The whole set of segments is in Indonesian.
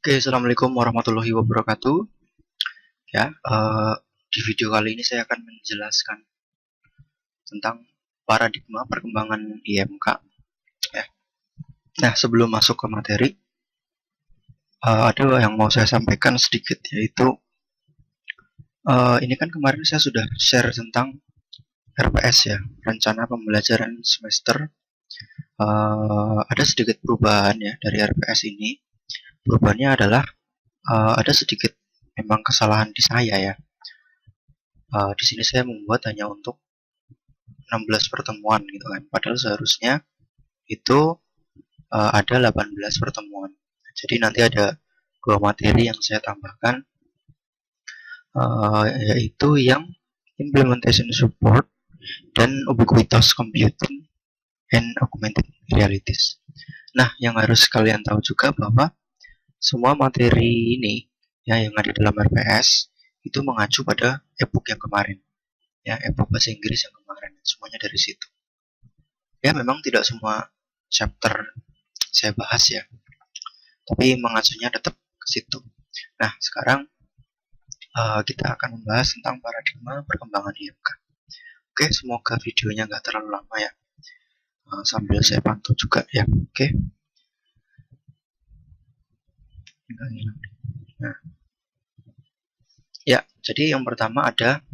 Oke, assalamualaikum warahmatullahi wabarakatuh. Ya, di video kali ini saya akan menjelaskan tentang paradigma perkembangan IMK. Ya. Nah, sebelum masuk ke materi, ada yang mau saya sampaikan sedikit, yaitu ini kan kemarin saya sudah share tentang RPS ya, rencana pembelajaran semester. Ada sedikit perubahan ya dari RPS ini. Perubahannya adalah ada sedikit memang kesalahan di saya ya. Di sini saya membuat hanya untuk 16 pertemuan gitu kan. Padahal seharusnya itu ada 18 pertemuan. Jadi nanti ada dua materi yang saya tambahkan, yaitu yang implementation support dan ubiquitous computing and augmented realities. Nah, yang harus kalian tahu juga bahwa semua materi ini ya yang ada dalam RPS itu mengacu pada ebook yang kemarin, ya ebook bahasa Inggris yang kemarin, semuanya dari situ. Ya, memang tidak semua chapter saya bahas ya, tapi mengacunya tetap ke situ. Nah, sekarang kita akan membahas tentang paradigma perkembangan IMK. Oke, semoga videonya nggak terlalu lama ya, sambil saya pantau juga ya. Oke. Nah, ya, jadi yang pertama ada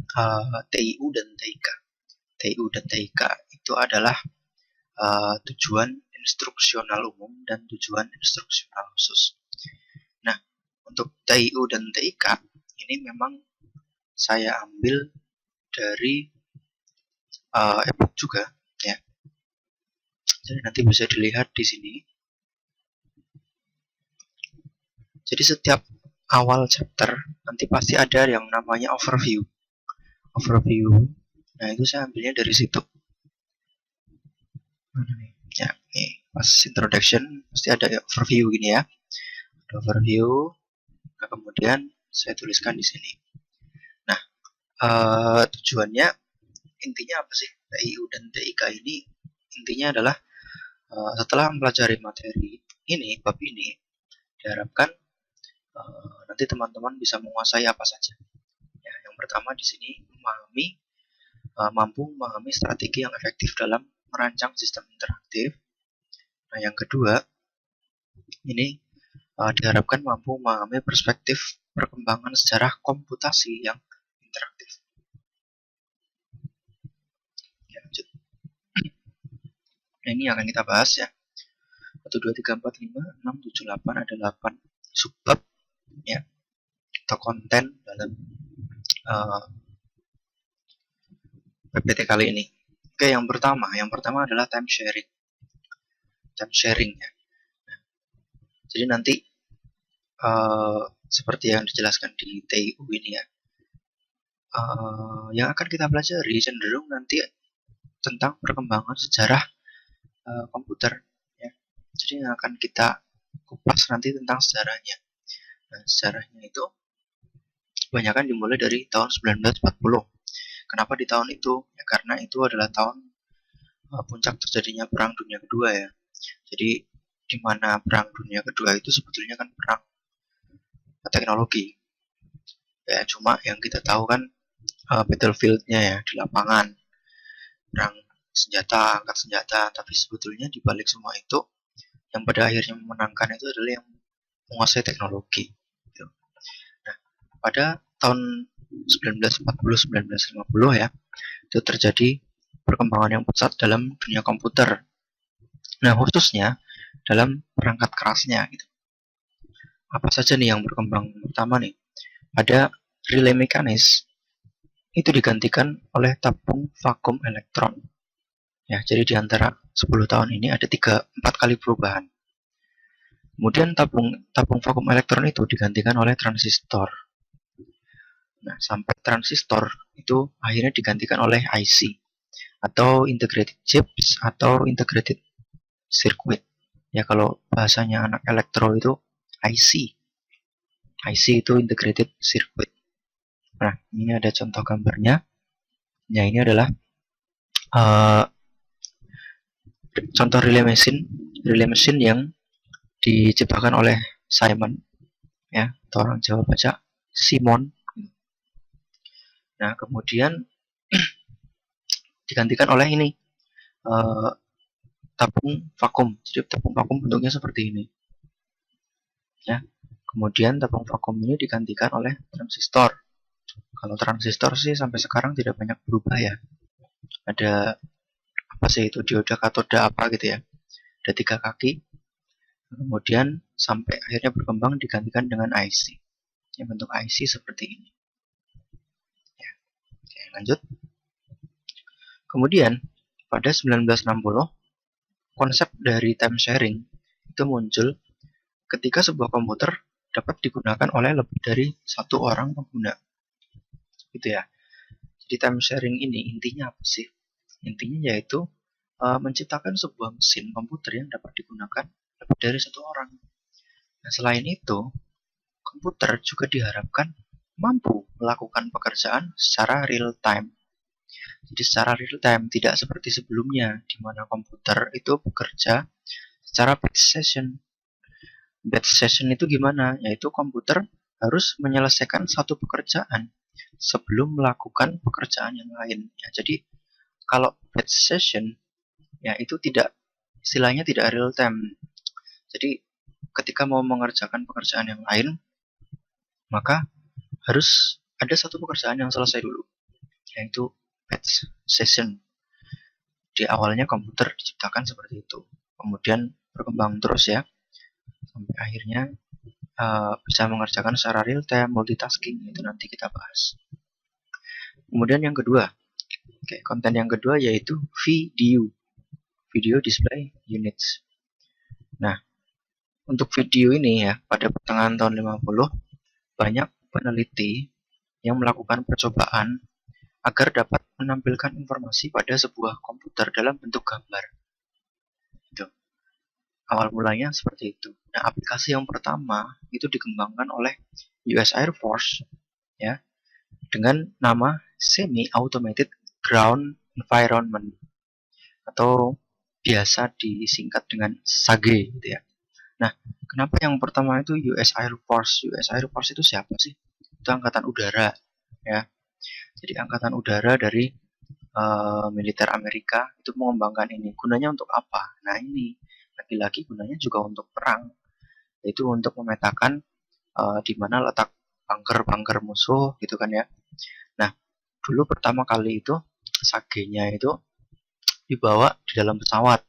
TIU dan TIK. TIU dan TIK itu adalah tujuan instruksional umum dan tujuan instruksional khusus. Nah, untuk TIU dan TIK ini memang saya ambil dari ebook juga ya. Jadi nanti bisa dilihat di sini. Jadi setiap awal chapter nanti pasti ada yang namanya overview. Nah, itu saya ambilnya dari situ. Ya, nih pas introduction pasti ada overview gini ya. Ada overview. Nah, kemudian saya tuliskan di sini. Nah, tujuannya intinya apa sih? TIU dan TIK ini intinya adalah setelah mempelajari materi ini, bab ini, diharapkan nanti teman-teman bisa menguasai apa saja. Ya, yang pertama di sini mampu memahami strategi yang efektif dalam merancang sistem interaktif. Nah, yang kedua ini diharapkan mampu memahami perspektif perkembangan sejarah komputasi yang interaktif. Ya, lanjut. Nah, ini akan kita bahas ya. 1, 2, 3, 4, 5, 6, 7, 8, ada 8 subbab ya, atau konten dalam PPT kali ini. Oke, yang pertama adalah time sharing ya. Nah, jadi nanti seperti yang dijelaskan di TIU ini ya, yang akan kita pelajari cenderung nanti tentang perkembangan sejarah komputer ya. Jadi yang akan kita kupas nanti tentang sejarahnya. Nah, sejarahnya itu kebanyakan dimulai dari tahun 1940. Kenapa di tahun itu? Ya karena itu adalah tahun puncak terjadinya Perang Dunia Kedua ya. Jadi di mana Perang Dunia Kedua itu sebetulnya kan perang teknologi. Ya, cuma yang kita tahu kan battlefield-nya ya di lapangan, perang senjata, angkat senjata. Tapi sebetulnya di balik semua itu, yang pada akhirnya memenangkan itu adalah yang menguasai teknologi. Gitu. Nah, pada tahun 1940-1950 ya, itu terjadi perkembangan yang pesat dalam dunia komputer. Nah, khususnya dalam perangkat kerasnya gitu. Apa saja nih yang berkembang? Pertama nih, ada relay mekanis itu digantikan oleh tabung vakum elektron. Ya, jadi di antara 10 tahun ini ada 4 kali perubahan. Kemudian tabung vakum elektron itu digantikan oleh transistor. Nah, sampai transistor itu akhirnya digantikan oleh IC atau integrated chips atau integrated circuit. Ya, kalau bahasanya anak elektro itu IC. IC itu integrated circuit. Nah, ini ada contoh gambarnya. Ya, ini adalah contoh relay machine yang diciptakan oleh Simon. ya, atau orang Jawa baca Simon. Nah, kemudian digantikan oleh ini tabung vakum. Jadi tabung vakum bentuknya seperti ini, ya. Kemudian tabung vakum ini digantikan oleh transistor. Kalau transistor sih sampai sekarang tidak banyak berubah ya. Ada apa sih itu, dioda, katoda, apa gitu ya. Ada 3 kaki. Kemudian sampai akhirnya berkembang digantikan dengan IC. Yang bentuk IC seperti ini. Ya. Oke, lanjut. Kemudian pada 1960 konsep dari time sharing itu muncul ketika sebuah komputer dapat digunakan oleh lebih dari satu orang pengguna. Gitu ya. Jadi time sharing ini intinya apa sih? Intinya yaitu menciptakan sebuah mesin komputer yang dapat digunakan lebih dari satu orang. Nah, selain itu, komputer juga diharapkan mampu melakukan pekerjaan secara real time. Jadi secara real time, tidak seperti sebelumnya, di mana komputer itu bekerja secara batch session. Batch session itu gimana? Yaitu komputer harus menyelesaikan satu pekerjaan sebelum melakukan pekerjaan yang lain. Ya, jadi kalau batch session, ya itu tidak, istilahnya tidak real time. Jadi ketika mau mengerjakan pekerjaan yang lain, maka harus ada satu pekerjaan yang selesai dulu, yaitu batch session. Di awalnya komputer diciptakan seperti itu, kemudian berkembang terus ya, sampai akhirnya bisa mengerjakan secara real time, multitasking. Itu nanti kita bahas. Kemudian yang kedua, konten yang kedua yaitu video display units. Nah, untuk video ini ya, pada pertengahan tahun 50 banyak peneliti yang melakukan percobaan agar dapat menampilkan informasi pada sebuah komputer dalam bentuk gambar. Gitu. Awal mulanya seperti itu. Nah, aplikasi yang pertama itu dikembangkan oleh US Air Force ya, dengan nama Semi Automated Ground Environment, atau biasa disingkat dengan SAGE gitu ya. Nah, kenapa yang pertama itu US Air Force? US Air Force itu siapa sih? Itu angkatan udara ya. Jadi angkatan udara dari militer Amerika itu mengembangkan ini. Gunanya untuk apa? Nah, ini lagi-lagi gunanya juga untuk perang, yaitu untuk memetakan di mana letak bunker-bunker musuh gitu kan ya. Nah, dulu pertama kali itu SAGE-nya itu dibawa di dalam pesawat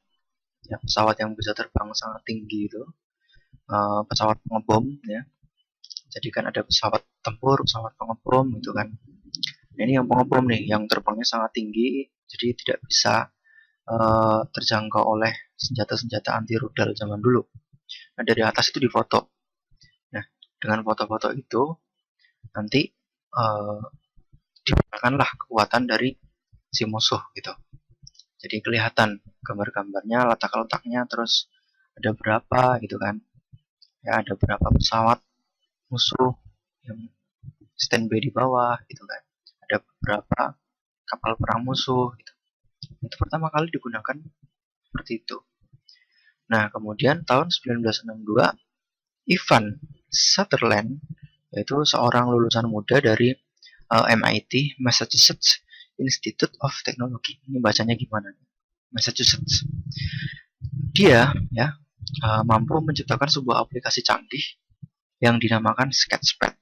ya, pesawat yang bisa terbang sangat tinggi itu, pesawat pengebom ya. Jadi kan ada pesawat tempur, pesawat pengebom gitu kan. Nah, ini yang pengebom nih, yang terbangnya sangat tinggi, jadi tidak bisa terjangkau oleh senjata-senjata anti rudal zaman dulu. Nah, dari atas itu difoto. Nah, dengan foto-foto itu nanti dipetakanlah kekuatan dari si musuh gitu. Jadi kelihatan gambar-gambarnya, letak-letaknya, terus ada berapa gitu kan. Ya, ada berapa pesawat musuh yang standby di bawah gitu kan. Ada beberapa kapal perang musuh gitu. Itu pertama kali digunakan seperti itu. Nah, kemudian tahun 1962 Ivan Sutherland, yaitu seorang lulusan muda dari MIT, Massachusetts Institute of Technology. Ini bacanya gimana? Massachusetts. Dia ya mampu menciptakan sebuah aplikasi canggih yang dinamakan Sketchpad.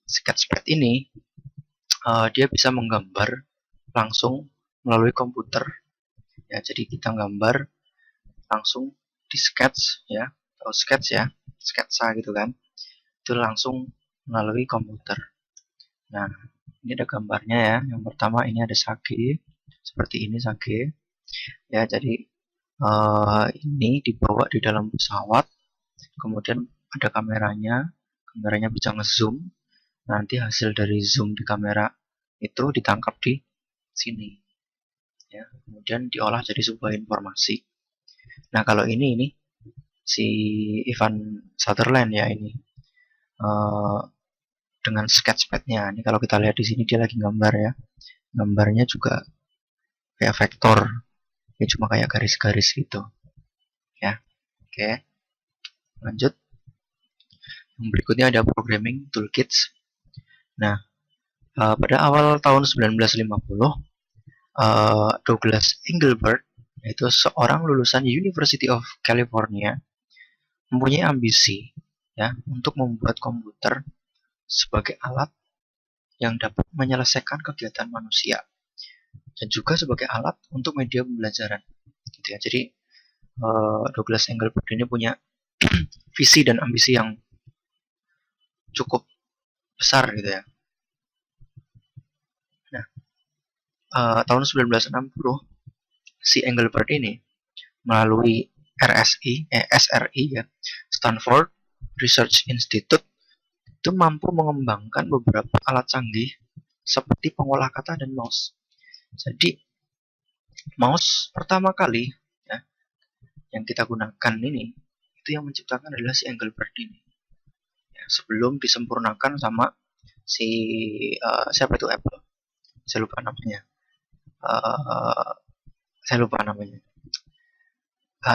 Sketchpad ini dia bisa menggambar langsung melalui komputer. Ya, jadi kita gambar langsung di sketch ya, atau sketch ya, sketsa gitu kan. Itu langsung melalui komputer. Nah, ini ada gambarnya ya. Yang pertama ini ada SAGE, seperti ini SAGE. Ya, jadi ini dibawa di dalam pesawat, kemudian ada kameranya, kameranya bisa ngezoom. Nanti hasil dari zoom di kamera itu ditangkap di sini, ya. Kemudian diolah jadi sebuah informasi. Nah, kalau ini si Ivan Sutherland ya ini dengan sketchpadnya. Ini kalau kita lihat di sini dia lagi gambar ya. Gambarnya juga kayak vektor, ya cuma kayak garis-garis gitu. Ya, oke. Lanjut. Yang berikutnya ada Programming Toolkits. Nah, pada awal tahun 1950, Douglas Engelbart, yaitu seorang lulusan University of California, mempunyai ambisi ya untuk membuat komputer sebagai alat yang dapat menyelesaikan kegiatan manusia dan juga sebagai alat untuk media pembelajaran. Gitu ya. Jadi Douglas Engelbart ini punya visi dan ambisi yang cukup besar gitu ya. Nah, tahun 1960 si Engelbart ini melalui SRI ya, Stanford Research Institute, itu mampu mengembangkan beberapa alat canggih seperti pengolah kata dan mouse. Jadi mouse pertama kali ya, yang kita gunakan ini itu yang menciptakan adalah si Engelbart ini. Ya, sebelum disempurnakan sama si siapa itu Apple, saya lupa namanya.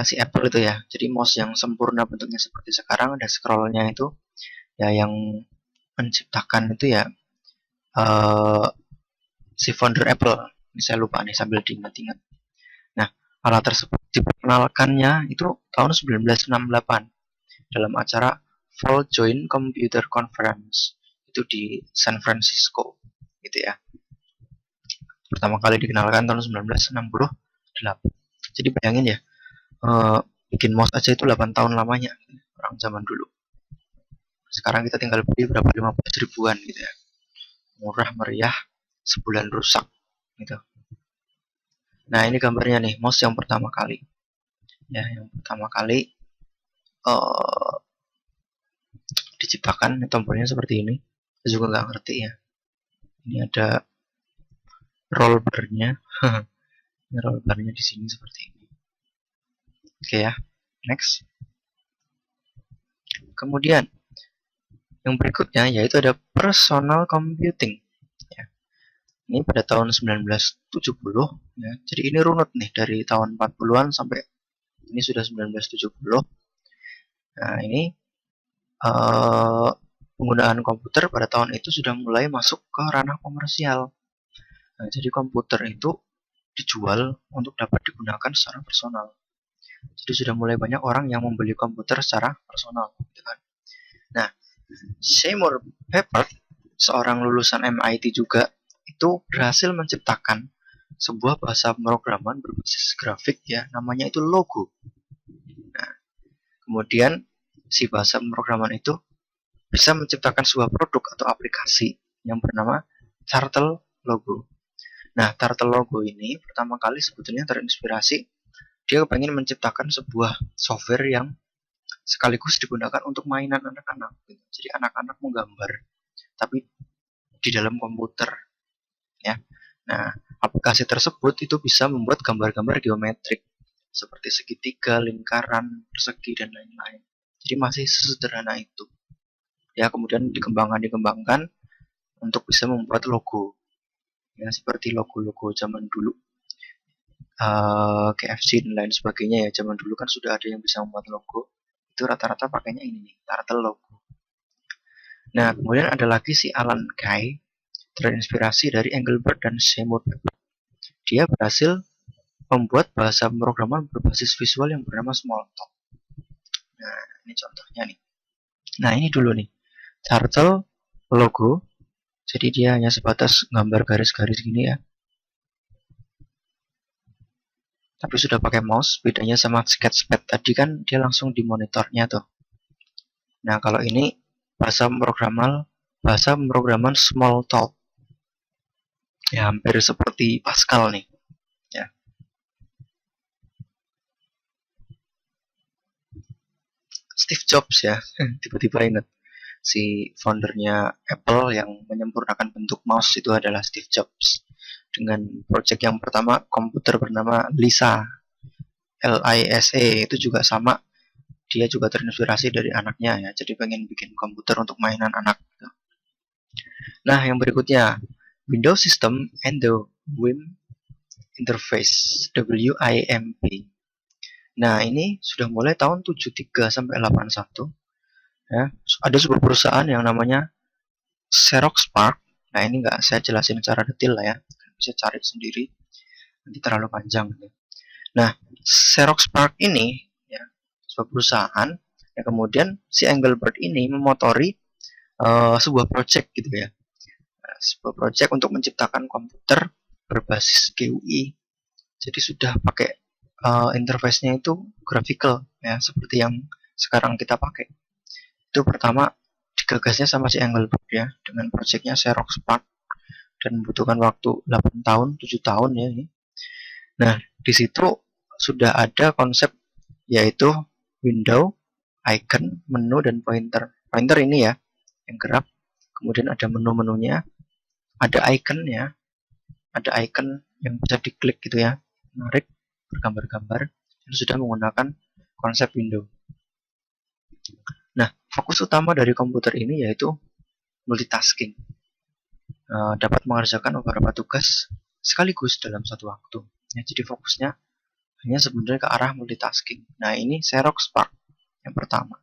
Si Apple itu ya. Jadi mouse yang sempurna bentuknya seperti sekarang, ada scrollnya itu ya, yang menciptakan itu ya si founder Apple. Ini saya lupa nih sambil diingat-ingat. Nah, alat tersebut diperkenalkannya itu tahun 1968 dalam acara Fall Joint Computer Conference itu di San Francisco gitu ya. Pertama kali dikenalkan tahun 1968. Jadi bayangin ya, bikin mouse aja itu 8 tahun lamanya orang zaman dulu. Sekarang kita tinggal beli berapa, 15 ribuan gitu ya, murah meriah, sebulan rusak gitu. Nah, ini gambarnya nih, mouse yang pertama kali ya, yang pertama kali diciptakan. Tombolnya seperti ini, saya juga nggak ngerti ya. Ini ada roll bar-nya. Ini roll bar-nya di sini seperti ini. Oke ya, next. Kemudian yang berikutnya yaitu ada personal computing. Ya. Ini pada tahun 1970 ya. Jadi ini runut nih dari tahun 40-an sampai ini sudah 1970. Nah, ini penggunaan komputer pada tahun itu sudah mulai masuk ke ranah komersial. Nah, jadi komputer itu dijual untuk dapat digunakan secara personal. Jadi sudah mulai banyak orang yang membeli komputer secara personal, gitu kan. Nah, Seymour Papert, seorang lulusan MIT juga, itu berhasil menciptakan sebuah bahasa pemrograman berbasis grafik ya, namanya itu Logo. Nah, kemudian si bahasa pemrograman itu bisa menciptakan sebuah produk atau aplikasi yang bernama Turtle Logo. Nah, Turtle Logo ini pertama kali sebetulnya terinspirasi, dia pengen menciptakan sebuah software yang sekaligus digunakan untuk mainan anak-anak. Jadi anak-anak menggambar, tapi di dalam komputer. Ya. Nah, aplikasi tersebut itu bisa membuat gambar-gambar geometrik seperti segitiga, lingkaran, persegi dan lain-lain. Jadi masih sesederhana itu. Ya, kemudian dikembangkan untuk bisa membuat logo. Ya, seperti logo-logo zaman dulu. KFC dan lain sebagainya ya, zaman dulu kan sudah ada yang bisa membuat logo. Itu rata-rata pakainya ini nih, Turtle Logo. Nah, kemudian ada lagi si Alan Kay, terinspirasi dari Engelbart dan Seymour Papert. Dia berhasil membuat bahasa pemrograman berbasis visual yang bernama Smalltalk. Nah, ini contohnya nih. Nah, ini dulu nih, Turtle Logo. Jadi dia hanya sebatas gambar garis-garis gini ya. Tapi sudah pakai mouse, bedanya sama Sketchpad tadi kan dia langsung di monitornya tuh. Nah, kalau ini bahasa pemrograman Smalltalk. Ya, hampir seperti Pascal nih. Ya. Steve Jobs ya, tiba-tiba ingat. Si foundernya Apple yang menyempurnakan bentuk mouse itu adalah Steve Jobs. Dengan project yang pertama, komputer bernama Lisa. LISA itu juga sama. Dia juga terinspirasi dari anaknya ya. Jadi pengen bikin komputer untuk mainan anak. Nah, yang berikutnya, Windows System and the WIMP Interface, WIMP. Nah, ini sudah mulai tahun 73 sampai 81. Ya, ada sebuah perusahaan yang namanya Xerox PARC. Nah, ini nggak saya jelasin secara detail lah ya, bisa cari sendiri, nanti terlalu panjang. Nah, Xerox PARC ini ya sebuah perusahaan yang kemudian si Engelbert ini memotori sebuah project gitu ya. Nah, sebuah project untuk menciptakan komputer berbasis GUI. Jadi sudah pakai interface-nya itu graphical ya, seperti yang sekarang kita pakai. Itu pertama digagasnya sama si Engelbert ya, dengan projectnya Xerox PARC, dan membutuhkan waktu 8 tahun, 7 tahun ya ini. Nah, di situ sudah ada konsep yaitu window, icon, menu, dan pointer. Pointer ini ya yang gerak, kemudian ada menu-menunya, ada icon-nya, ada icon yang bisa diklik gitu ya, menarik, bergambar-gambar, dan sudah menggunakan konsep window. Nah, fokus utama dari komputer ini yaitu multitasking. Dapat mengerjakan beberapa tugas sekaligus dalam satu waktu. Ya, jadi fokusnya hanya sebenarnya ke arah multitasking. Nah, ini Xerox PARC yang pertama.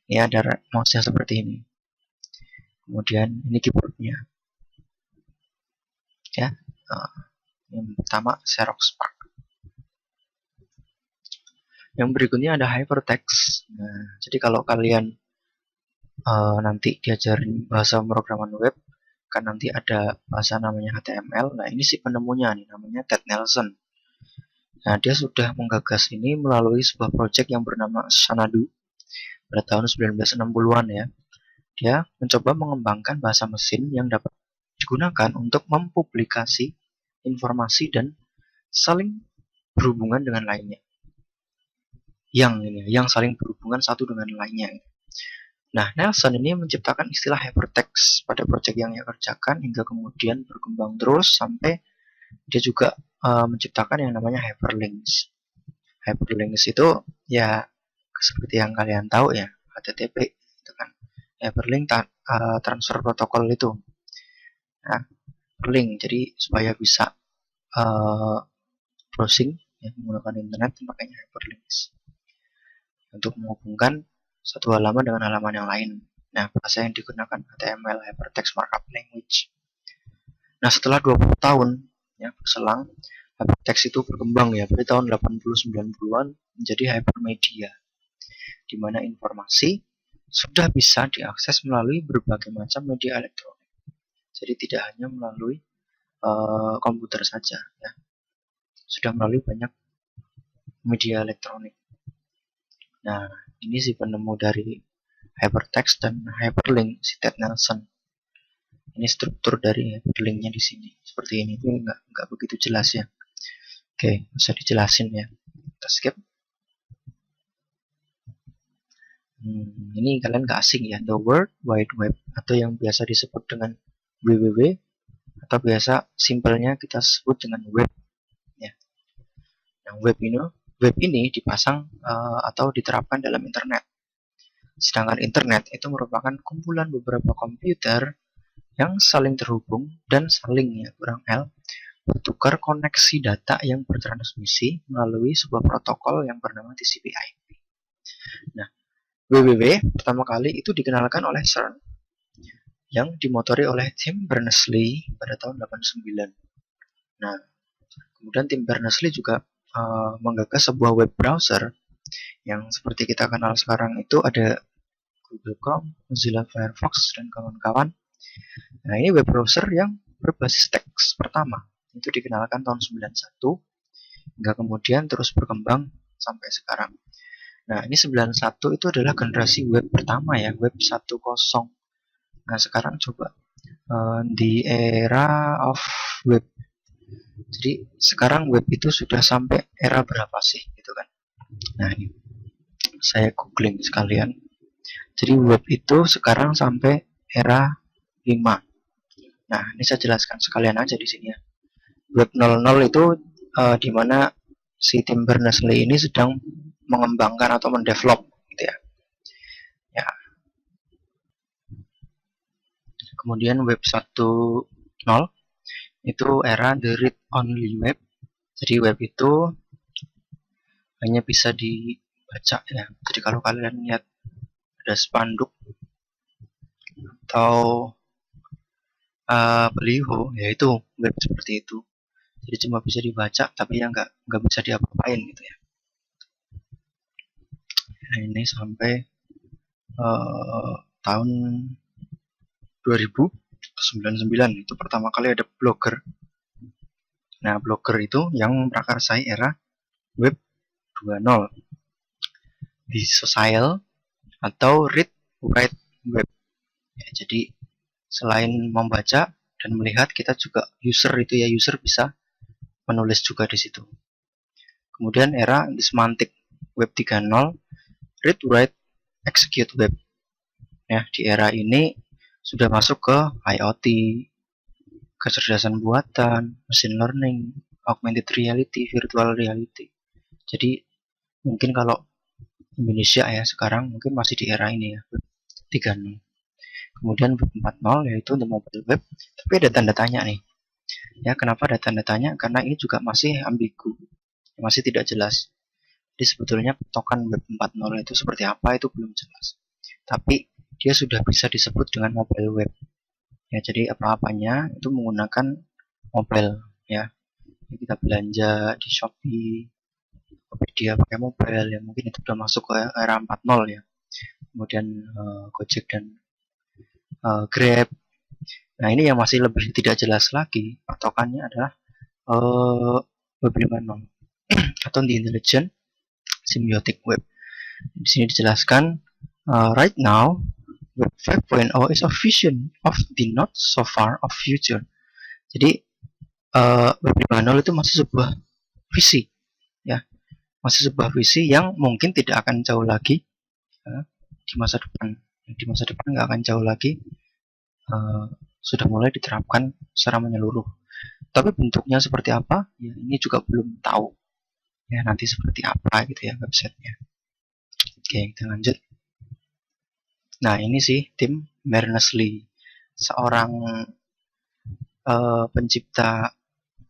Ini ada mouse-nya seperti ini. Kemudian ini keyboardnya. Ya, yang pertama Xerox PARC. Yang berikutnya ada hypertext. Nah, jadi kalau kalian nanti diajarin bahasa pemrograman web, kan nanti ada bahasa namanya HTML. Nah, ini si penemunya nih, namanya Ted Nelson. Nah, dia sudah menggagas ini melalui sebuah proyek yang bernama Xanadu pada tahun 1960-an ya. Dia mencoba mengembangkan bahasa mesin yang dapat digunakan untuk mempublikasi informasi dan saling berhubungan dengan lainnya. Yang saling berhubungan satu dengan lainnya. Nah, Nelson ini menciptakan istilah hypertext pada proyek yang ia kerjakan hingga kemudian berkembang terus sampai dia juga menciptakan yang namanya hyperlinks. Hyperlinks itu ya seperti yang kalian tahu ya, HTTP itu kan. Hyperlink transfer protokol itu. Nah, hyperlink jadi supaya bisa browsing ya, menggunakan internet pakainya hyperlinks untuk menghubungkan satu halaman dengan halaman yang lain. Nah, bahasa yang digunakan HTML, Hypertext Markup Language. Nah, setelah 20 tahun ya berselang, hypertext itu berkembang ya pada tahun 80-90-an menjadi hypermedia, di mana informasi sudah bisa diakses melalui berbagai macam media elektronik. Jadi tidak hanya melalui komputer saja ya, sudah melalui banyak media elektronik. Nah, ini si penemu dari hypertext dan hyperlink, si Ted Nelson. Ini struktur dari hyperlinknya di sini seperti ini. Itu nggak begitu jelas ya. Oke, bisa dijelasin ya. Kita skip. Ini kalian nggak asing ya, the World Wide Web atau yang biasa disebut dengan WWW atau biasa simpelnya kita sebut dengan web. Ya. Nah, web ini dipasang atau diterapkan dalam internet. Sedangkan internet itu merupakan kumpulan beberapa komputer yang saling terhubung dan saling ya kurang L bertukar koneksi data yang bertransmisi melalui sebuah protokol yang bernama TCP/IP. Nah, WWW pertama kali itu dikenalkan oleh CERN yang dimotori oleh Tim Berners-Lee pada tahun 89. Nah, kemudian Tim Berners-Lee juga menggagas sebuah web browser yang seperti kita kenal sekarang itu ada Google Chrome, Mozilla Firefox, dan kawan-kawan. Nah, ini web browser yang berbasis teks pertama. Itu dikenalkan tahun 91, hingga kemudian terus berkembang sampai sekarang. Nah, ini 91 itu adalah generasi web pertama ya, web 1.0. Nah, sekarang coba di era of web. Jadi, sekarang web itu sudah sampai era berapa sih, gitu kan. Nah, ini saya googling sekalian. Jadi web itu sekarang sampai era 5. Nah, ini saya jelaskan sekalian aja di sini ya. Web 00 itu di mana si Tim Berners-Lee ini sedang mengembangkan atau mendevelop gitu ya. Ya. Kemudian web 1.0 itu era the read only web. Jadi web itu hanya bisa dibaca ya. Jadi kalau kalian lihat ada spanduk atau baliho, yaitu web seperti itu. Jadi cuma bisa dibaca, tapi ya nggak bisa diapa-apain gitu ya. Nah, ini sampai tahun 2099 itu pertama kali ada Blogger. Nah, Blogger itu yang memprakarsai era web 2.0 di social atau read write web. Ya, jadi selain membaca dan melihat, kita juga user bisa menulis juga di situ. Kemudian era semantik web 3.0, read write execute web. Ya, di era ini sudah masuk ke IoT, kecerdasan buatan, machine learning, augmented reality, virtual reality. Jadi mungkin kalau Indonesia ya sekarang mungkin masih di era ini ya, web 3.0. Kemudian web 4.0 yaitu the mobile web, tapi ada tanda tanya nih. Ya, kenapa ada tanda tanya? Karena ini juga masih ambigu, masih tidak jelas. Jadi sebetulnya patokan web 4.0 itu seperti apa itu belum jelas. Tapi dia sudah bisa disebut dengan mobile web. Ya, jadi apa-apanya itu menggunakan mobile ya. Kita belanja di Shopee, Tokopedia pakai mobile ya, mungkin itu sudah masuk ke era 4.0 ya. Kemudian Gojek dan Grab. Nah, ini yang masih lebih tidak jelas lagi. Patokannya adalah web 5.0 atau the intelligent symbiotic web. Di sini dijelaskan right now web 5.0 is a vision of the not so far of future. Jadi web 5.0 itu masih sebuah visi ya, masih sebuah visi yang mungkin tidak akan jauh lagi di masa depan. Di masa depan nggak akan jauh lagi, sudah mulai diterapkan secara menyeluruh. Tapi bentuknya seperti apa? Ya, ini juga belum tahu. Ya, nanti seperti apa gitu ya websitenya. Oke, kita lanjut. Nah, ini sih tim Berners-Lee, seorang pencipta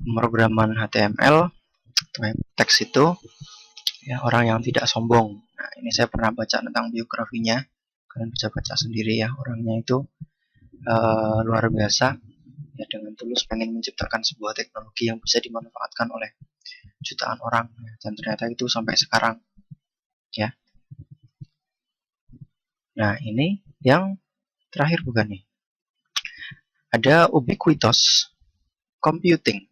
pemrograman HTML atau teks itu, ya, orang yang tidak sombong. Nah, ini saya pernah baca tentang biografinya. Kalian bisa baca sendiri ya, orangnya itu luar biasa ya, dengan tulus pengen menciptakan sebuah teknologi yang bisa dimanfaatkan oleh jutaan orang ya, dan ternyata itu sampai sekarang ya. Nah, ini yang terakhir bukan nih, ada ubiquitous computing.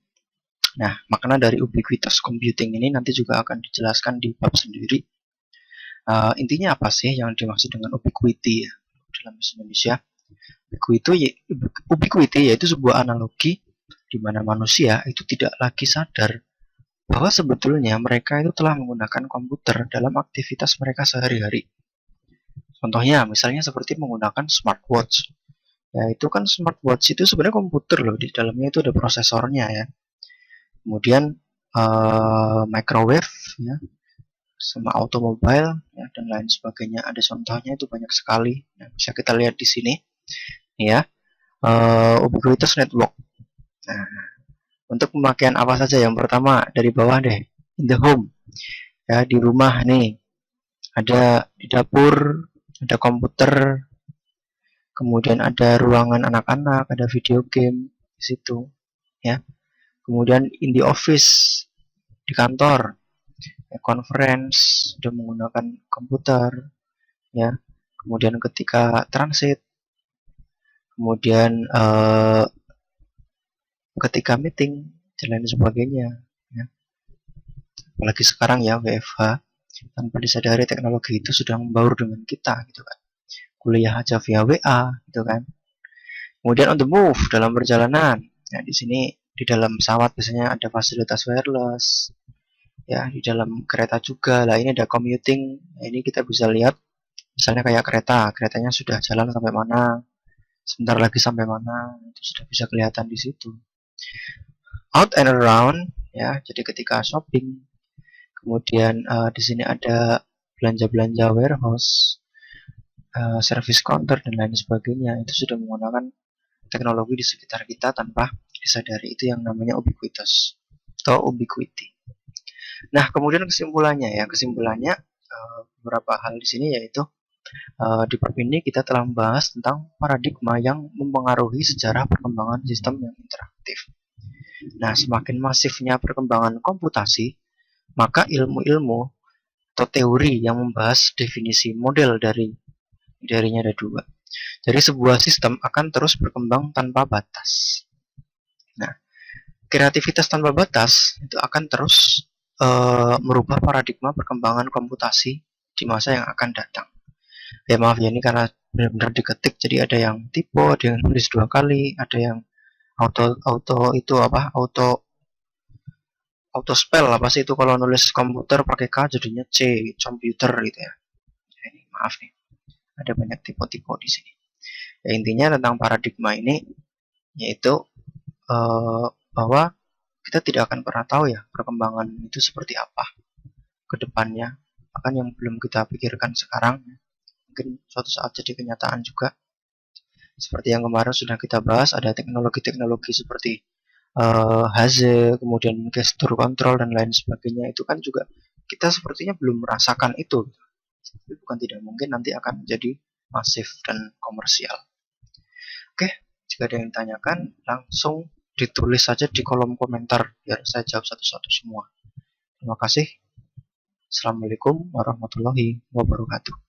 Nah, makna dari ubiquitous computing ini nanti juga akan dijelaskan di bab sendiri. Intinya apa sih yang dimaksud dengan ubiquity ya dalam bahasa Indonesia? Ubiquity yaitu sebuah analogi di mana manusia itu tidak lagi sadar bahwa sebetulnya mereka itu telah menggunakan komputer dalam aktivitas mereka sehari-hari. Contohnya, misalnya seperti menggunakan smartwatch. Ya, itu kan smartwatch itu sebenarnya komputer loh, di dalamnya itu ada prosesornya ya. Kemudian microwave ya, sama automobile ya, dan lain sebagainya. Ada contohnya itu banyak sekali. Nah, bisa kita lihat di sini ya. Ubiquitous network. Nah, untuk pemakaian apa saja? Yang pertama dari bawah deh, in the home ya, di rumah nih, ada di dapur, ada komputer, kemudian ada ruangan anak-anak, ada video game di situ ya. Kemudian in the office, di kantor ya, conference sudah menggunakan komputer ya. Kemudian ketika transit, kemudian ketika meeting dan lain sebagainya ya. Apalagi sekarang ya WFH, tanpa disadari teknologi itu sudah membaur dengan kita gitu kan. Kuliah aja via WA gitu kan. Kemudian on the move, dalam perjalanan. Nah, di sini di dalam pesawat biasanya ada fasilitas wireless. Ya, di dalam kereta juga. Lah, ini ada commuting. Nah, ini kita bisa lihat misalnya kayak keretanya sudah jalan sampai mana, sebentar lagi sampai mana, itu sudah bisa kelihatan di situ. Out and around ya, jadi ketika shopping. Kemudian di sini ada belanja-belanja warehouse, service counter dan lain sebagainya. Itu sudah menggunakan teknologi di sekitar kita tanpa disadari. Itu yang namanya ubiquitous atau ubiquity. Nah, kemudian kesimpulannya beberapa hal di sini yaitu Di bab ini kita telah membahas tentang paradigma yang mempengaruhi sejarah perkembangan sistem yang interaktif. Nah, semakin masifnya perkembangan komputasi, maka ilmu-ilmu atau teori yang membahas definisi model darinya ada dua. Jadi sebuah sistem akan terus berkembang tanpa batas. Nah, kreativitas tanpa batas itu akan terus merubah paradigma perkembangan komputasi di masa yang akan datang. Ya maaf ya, ini karena benar-benar diketik, jadi ada yang typo, ada yang nulis 2 kali, ada yang auto spell apa sih itu kalau nulis komputer pakai K jadinya C, computer gitu ya. Ini maaf nih, ada banyak tipe-tipe di sini. Ya intinya tentang paradigma ini yaitu bahwa kita tidak akan pernah tahu ya perkembangan itu seperti apa ke depannya, bahkan yang belum kita pikirkan sekarang mungkin suatu saat jadi kenyataan juga. Seperti yang kemarin sudah kita bahas, ada teknologi-teknologi seperti haze, kemudian gesture control dan lain sebagainya, itu kan juga kita sepertinya belum merasakan itu. Tapi bukan tidak mungkin nanti akan menjadi masif dan komersial. Oke, jika ada yang ditanyakan langsung ditulis saja di kolom komentar biar saya jawab satu-satu semua. Terima kasih. Assalamualaikum warahmatullahi wabarakatuh.